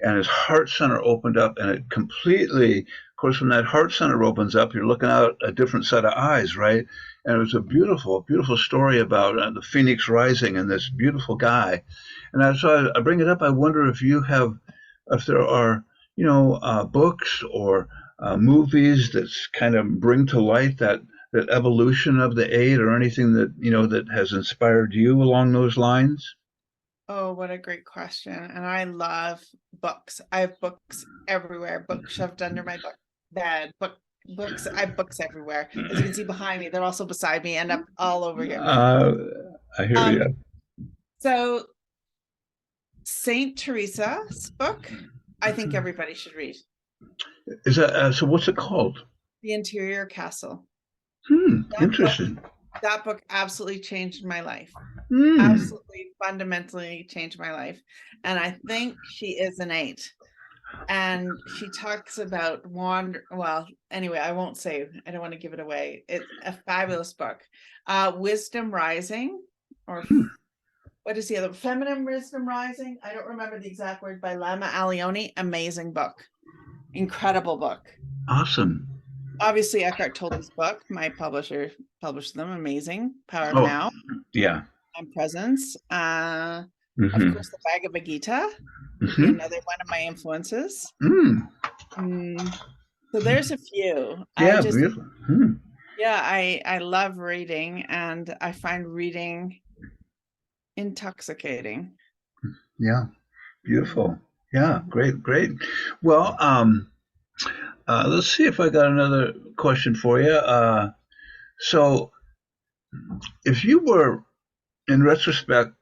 and his heart center opened up, and it completely, of course, when that heart center opens up, you're looking out a different set of eyes, right? And it was a beautiful, beautiful story about the phoenix rising and this beautiful guy. And so I bring it up. I wonder if there are, books or movies that kind of bring to light that evolution of the eight, or anything that, that has inspired you along those lines. Oh, what a great question. And I love books. I have books everywhere, books shoved under my bed, books. I have books everywhere. As you can see behind me, they're also beside me and up all over here. I hear you. So Saint Teresa's book, I think everybody should read. Is that so? What's it called? The Interior Castle. Interesting. That book absolutely changed my life. Absolutely fundamentally changed my life. And I think she is an 8. And she talks about well, anyway, I won't say, I don't want to give it away. It's a fabulous book. Wisdom Rising, or what is the other? Feminine Wisdom Rising. I don't remember the exact word, by Lama Alioni. Amazing book. Incredible book. Awesome. Obviously, Eckhart Tolle's book, my publisher published them. Amazing. Power of Now. Yeah. And Presence. Of course, the Bhagavad Gita would be another one of my influences. So there's a few. Yeah, beautiful. Yeah, I love reading, and I find reading intoxicating. Yeah, beautiful. Yeah, great. Well, let's see if I got another question for you. So, if you were, in retrospect,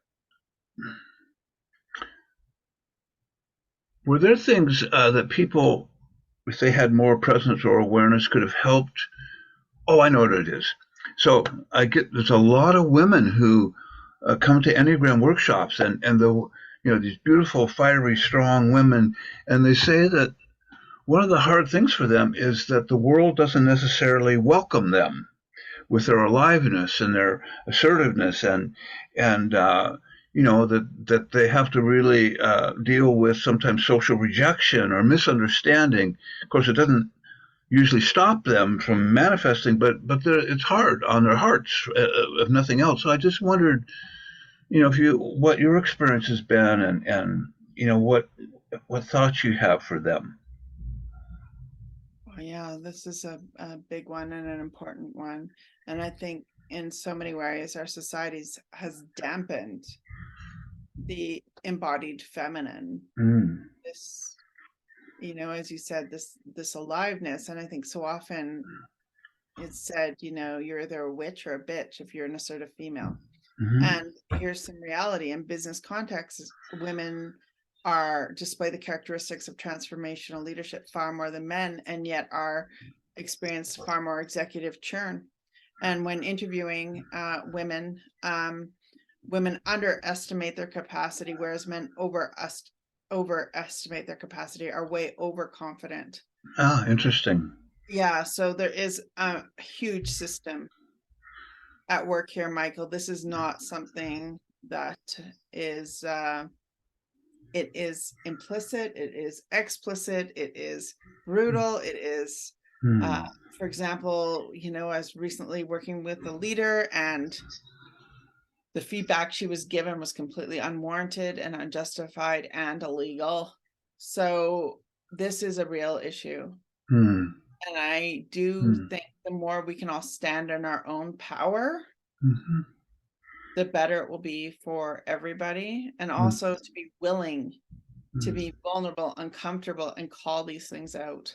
were there things that people, if they had more presence or awareness, could have helped? Oh, I know what it is. So there's a lot of women who come to Enneagram workshops, and these beautiful, fiery, strong women, and they say that one of the hard things for them is that the world doesn't necessarily welcome them with their aliveness and their assertiveness, and that they have to really deal with sometimes social rejection or misunderstanding. Of course, it doesn't usually stop them from manifesting, but it's hard on their hearts, if nothing else. So I just wondered, what your experience has been, and what thoughts you have for them. Yeah, this is a big one and an important one. And I think in so many ways our societies has dampened the embodied feminine, this, as you said, this aliveness. And I think so often it's said, you're either a witch or a bitch if you're an assertive female. Mm-hmm. And here's some reality. In business contexts, women display the characteristics of transformational leadership far more than men, and yet are experience far more executive churn. And when interviewing women, women underestimate their capacity, whereas men overestimate their capacity, are way overconfident. Ah, interesting. Yeah, so there is a huge system at work here, Michael. This is not something that is it is implicit, it is explicit, it is brutal, it is for example, I was recently working with a leader, and the feedback she was given was completely unwarranted and unjustified and illegal. So this is a real issue. And I do think the more we can all stand in our own power, the better it will be for everybody. And also to be willing to be vulnerable, uncomfortable, and call these things out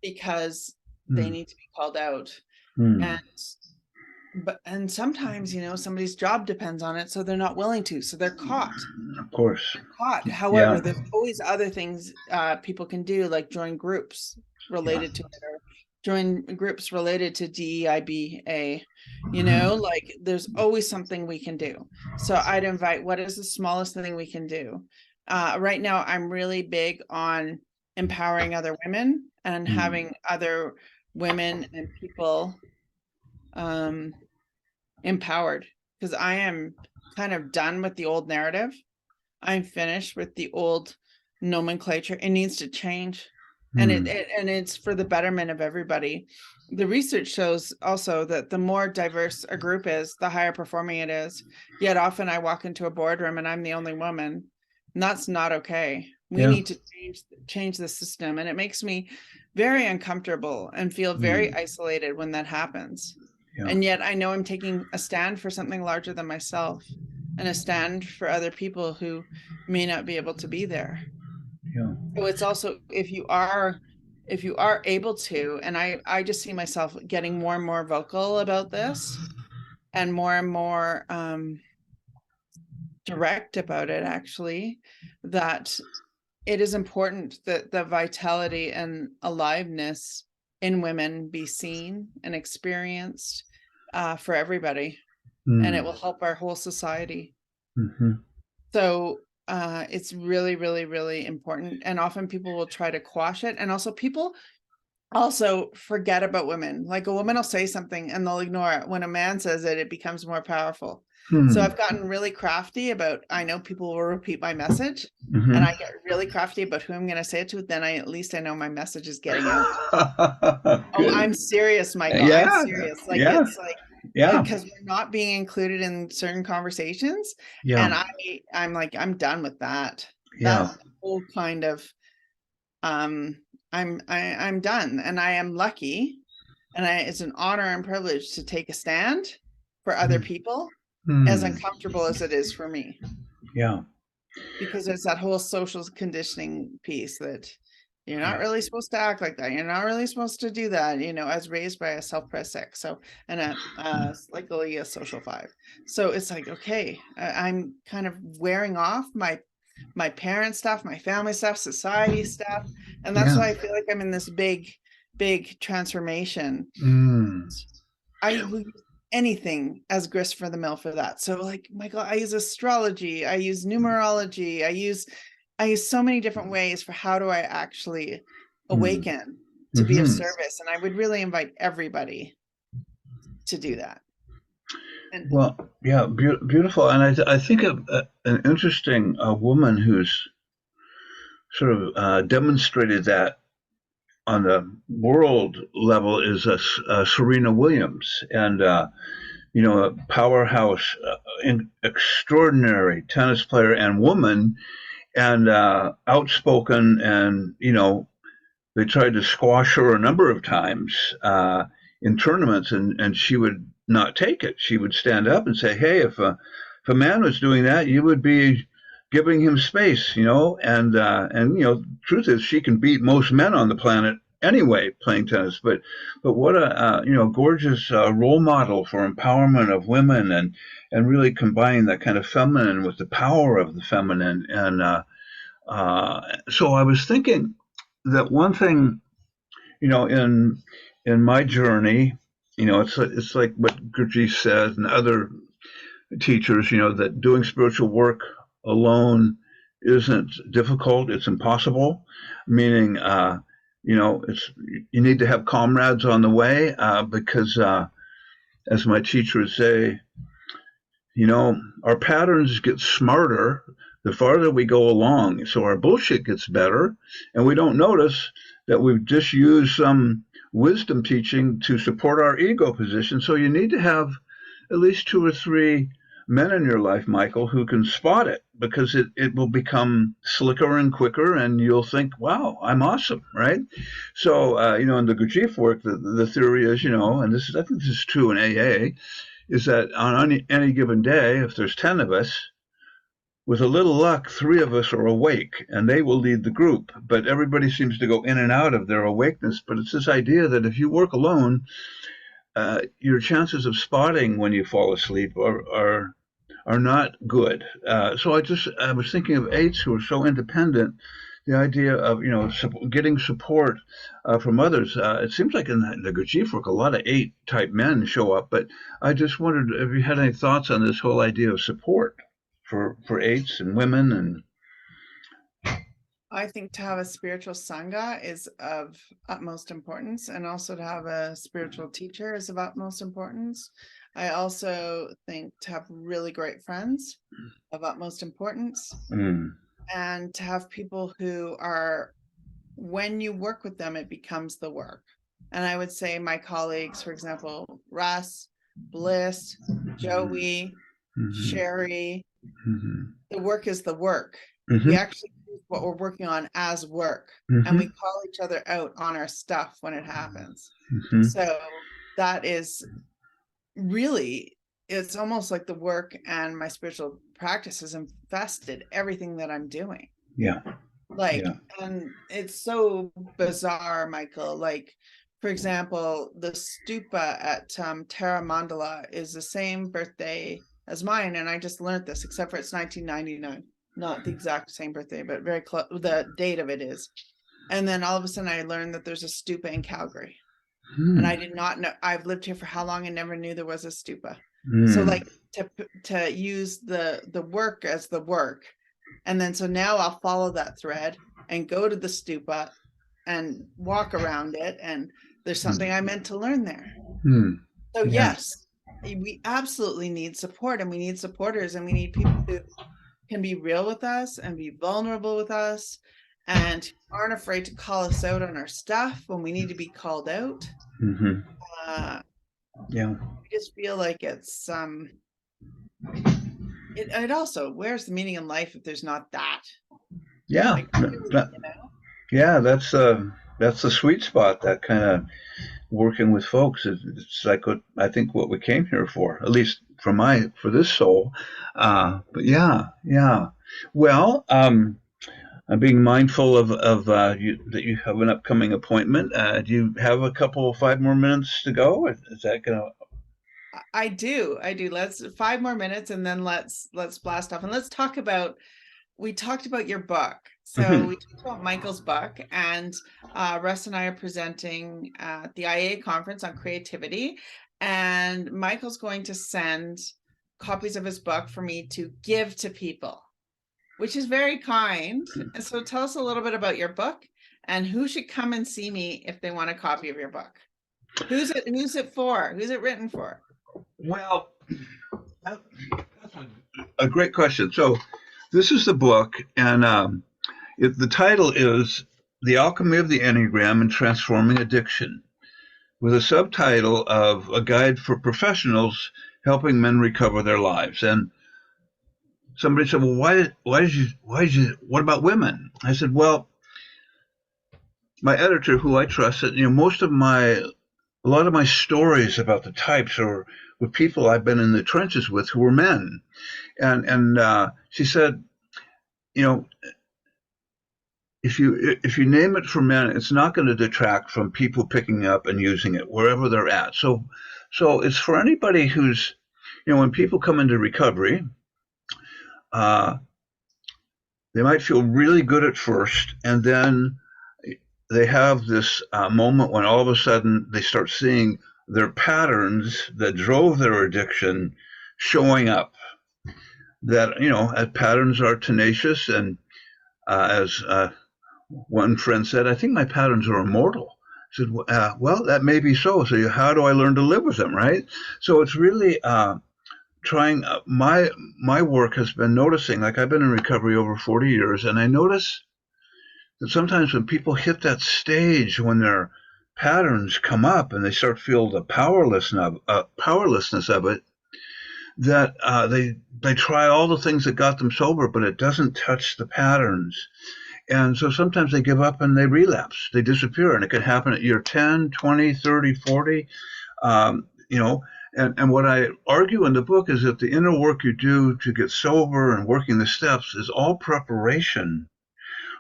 because they need to be called out. And sometimes, somebody's job depends on it, so they're not willing to, so they're caught. Of course. They're caught. However, there's always other things people can do, like join groups related to it, or join groups related to DEIBA. Like there's always something we can do. So I'd invite, what is the smallest thing we can do? Right now, I'm really big on empowering other women and having other women and people empowered, because I am kind of done with the old narrative. I'm finished with the old nomenclature. It needs to change, and it's for the betterment of everybody. The research shows also that the more diverse a group is, the higher performing it is. Yet often I walk into a boardroom and I'm the only woman, and that's not okay. We need to change the system, and it makes me very uncomfortable and feel very isolated when that happens. And yet I know I'm taking a stand for something larger than myself, and a stand for other people who may not be able to be there. So it's also, if you are able to, and I just see myself getting more and more vocal about this, and more direct about it, actually, that it is important that the vitality and aliveness in women be seen and experienced for everybody, and it will help our whole society. So it's really, really, really important. And often people will try to quash it, and also people also forget about women. Like a woman will say something and they'll ignore it. When a man says it, it becomes more powerful. So I've gotten really crafty about, I know people will repeat my message, and I get really crafty about who I'm going to say it to. Then at least I know my message is getting out. Oh, I'm serious, Michael. Yeah. I'm serious. Like, it's like, because we're not being included in certain conversations. And I'm like, I'm done with that. That whole kind of, I'm done, and I am lucky, and it's an honor and privilege to take a stand for other people, as uncomfortable as it is for me. Because there's that whole social conditioning piece that you're not really supposed to act like that. You're not really supposed to do that, as raised by a self-pressed 6. So, and likely a social 5. So it's like, okay, I'm kind of wearing off my parent stuff, my family stuff, society stuff. And that's why I feel like I'm in this big transformation. I will use anything as grist for the mill for that. So like, Michael, I use astrology, I use numerology, I use so many different ways for how do I actually awaken to be of service. And I would really invite everybody to do that. Well, yeah, beautiful. And I think an interesting woman who's sort of demonstrated that on the world level is Serena Williams, and a powerhouse, extraordinary tennis player and woman, and outspoken, and they tried to squash her a number of times in tournaments, and she would not take it. She would stand up and say, "Hey, if a man was doing that, you would be giving him space, and truth is she can beat most men on the planet anyway playing tennis. But what a gorgeous role model for empowerment of women and really combining that kind of feminine with the power of the feminine. And so I was thinking that one thing, in my journey, it's like what Gurdjieff said and other teachers, that doing spiritual work alone isn't difficult; it's impossible. Meaning, it's you need to have comrades on the way because, as my teacher would say, our patterns get smarter the farther we go along. So our bullshit gets better, and we don't notice that we've just used some wisdom teaching to support our ego position. So you need to have at least 2 or 3 men in your life, Michael, who can spot it, because it will become slicker and quicker, and you'll think, wow, I'm awesome, right? So, in the Gurdjieff work, the theory is, and I think this is true in AA, is that on any given day, if there's 10 of us, with a little luck, 3 of us are awake, and they will lead the group. But everybody seems to go in and out of their awakeness. But it's this idea that if you work alone, your chances of spotting when you fall asleep are not good. So I was thinking of eights who are so independent. The idea of getting support from others. It seems like in the Gurdjieff work, a lot of 8 type men show up. But I just wondered if you had any thoughts on this whole idea of support for eights and women and. I think to have a spiritual sangha is of utmost importance, and also to have a spiritual teacher is of utmost importance. I also think to have really great friends of utmost importance, and to have people who are, when you work with them, it becomes the work. And I would say my colleagues, for example, Russ, Bliss, Joey, Sherry, the work is the work. We actually use what we're working on as work, and we call each other out on our stuff when it happens. So that is really, it's almost like the work and my spiritual practice has infested everything that I'm doing. And it's so bizarre, Michael. Like, for example, the stupa at Terra Mandala is the same birthday as mine, and I just learned this, except for it's 1999. Not the exact same birthday, but very close. The date of it is. And then all of a sudden I learned that there's a stupa in Calgary. And I did not know. I've lived here for how long and never knew there was a stupa. So like to use the work as the work. And then so now I'll follow that thread and go to the stupa and walk around it. And there's something I meant to learn there. So yes, we absolutely need support, and we need supporters, and we need people who can be real with us and be vulnerable with us and aren't afraid to call us out on our stuff when we need to be called out. I just feel like it's it also, where's the meaning in life if there's not that? That's the sweet spot, that kind of working with folks. It's like I think what we came here for, at least for this soul. But well, I'm being mindful of that you have an upcoming appointment. Do you have a 5 more minutes to go? Is that gonna? I do. Let's 5 more minutes, and then let's blast off, and let's talk about. We talked about your book. So we talked about Michael's book, and Russ and I are presenting at the IA conference on creativity, and Michael's going to send copies of his book for me to give to people, which is very kind. And so tell us a little bit about your book and who should come and see me if they want a copy of your book. Who's it for? Who's it written for? Well, that's a great question. So this is the book, and the title is The Alchemy of the Enneagram and Transforming Addiction, with a subtitle of A Guide for Professionals Helping Men Recover Their Lives. And somebody said, well, what about women? I said, well, my editor, who I trusted, a lot of my stories about the types are with people I've been in the trenches with who were men. And she said, you know, if you name it for men, it's not going to detract from people picking up and using it wherever they're at. So it's for anybody who's, when people come into recovery, uh, they might feel really good at first, and then they have this moment when all of a sudden they start seeing their patterns that drove their addiction showing up. That patterns are tenacious, and as one friend said, I think my patterns are immortal. I said, well, that may be so. So how do I learn to live with them, right? So it's really trying. My work has been noticing, like I've been in recovery over 40 years, and I notice that sometimes when people hit that stage when their patterns come up and they start to feel the powerlessness of it, that they try all the things that got them sober, but it doesn't touch the patterns. And so sometimes they give up and they relapse, they disappear, and it can happen at year 10, 20, 30, 40. And what I argue in the book is that the inner work you do to get sober and working the steps is all preparation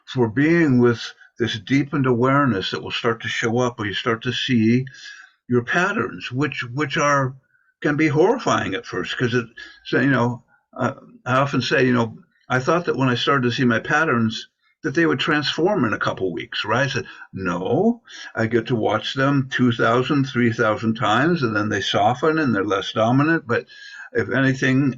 for being with this deepened awareness that will start to show up, where you start to see your patterns, which can be horrifying at first, because I often say, I thought that when I started to see my patterns, that they would transform in a couple of weeks, right? I said, no, I get to watch them 2,000, 3,000 times, and then they soften and they're less dominant. But if anything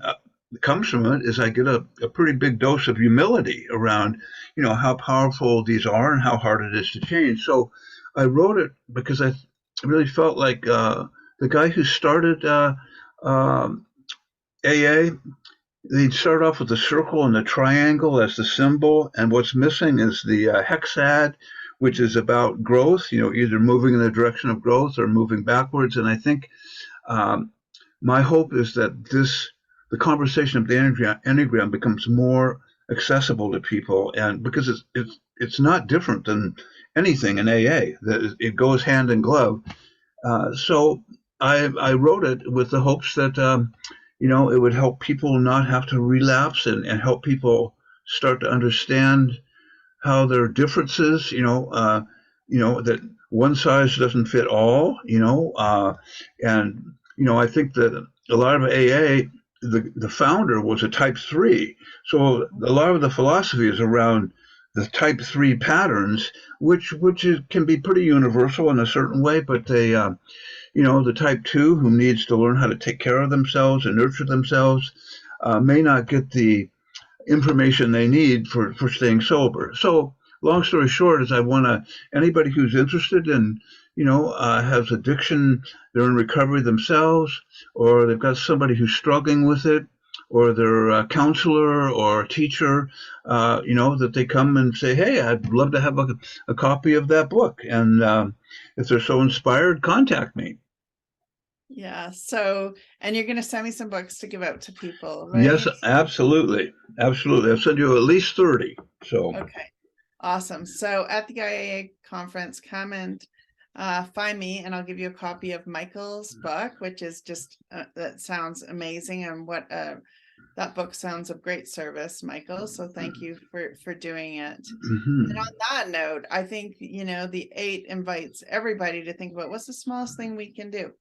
comes from it, is I get a pretty big dose of humility around, how powerful these are and how hard it is to change. So I wrote it because I really felt like the guy who started AA, they'd start off with the circle and the triangle as the symbol, and what's missing is the hexad, which is about growth, either moving in the direction of growth or moving backwards. And I think my hope is that the conversation of the Enneagram becomes more accessible to people, and because it's not different than anything in AA, that it goes hand in glove. So I wrote it with the hopes that it would help people not have to relapse, and help people start to understand how their differences, that one size doesn't fit all, and I think that a lot of AA, the founder was a type 3, so a lot of the philosophy is around the type 3 patterns, which can be pretty universal in a certain way, but they the type 2 who needs to learn how to take care of themselves and nurture themselves may not get the information they need for staying sober. So long story short is anybody who's interested in, has addiction, they're in recovery themselves, or they've got somebody who's struggling with it, or they're a counselor or a teacher, that they come and say, hey, I'd love to have a copy of that book. And if they're so inspired, contact me. Yeah. So, and you're going to send me some books to give out to people, right? Yes, absolutely. Absolutely. I'll send you at least 30. So. Okay. Awesome. So at the IAA conference, come and find me, and I'll give you a copy of Michael's book, which is just, that sounds amazing. And that book sounds of great service, Michael. So thank you for doing it. Mm-hmm. And on that note, I think, the 8 invites everybody to think about what's the smallest thing we can do.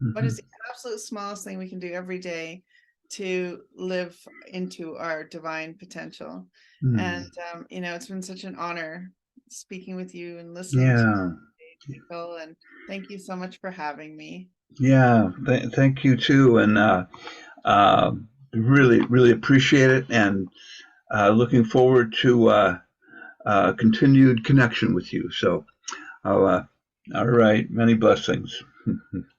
Mm-hmm. What is the absolute smallest thing we can do every day to live into our divine potential? Mm. And, it's been such an honor speaking with you and listening to people. And thank you so much for having me. Yeah, thank you too. And really, really appreciate it. And looking forward to continued connection with you. So, all right. Many blessings.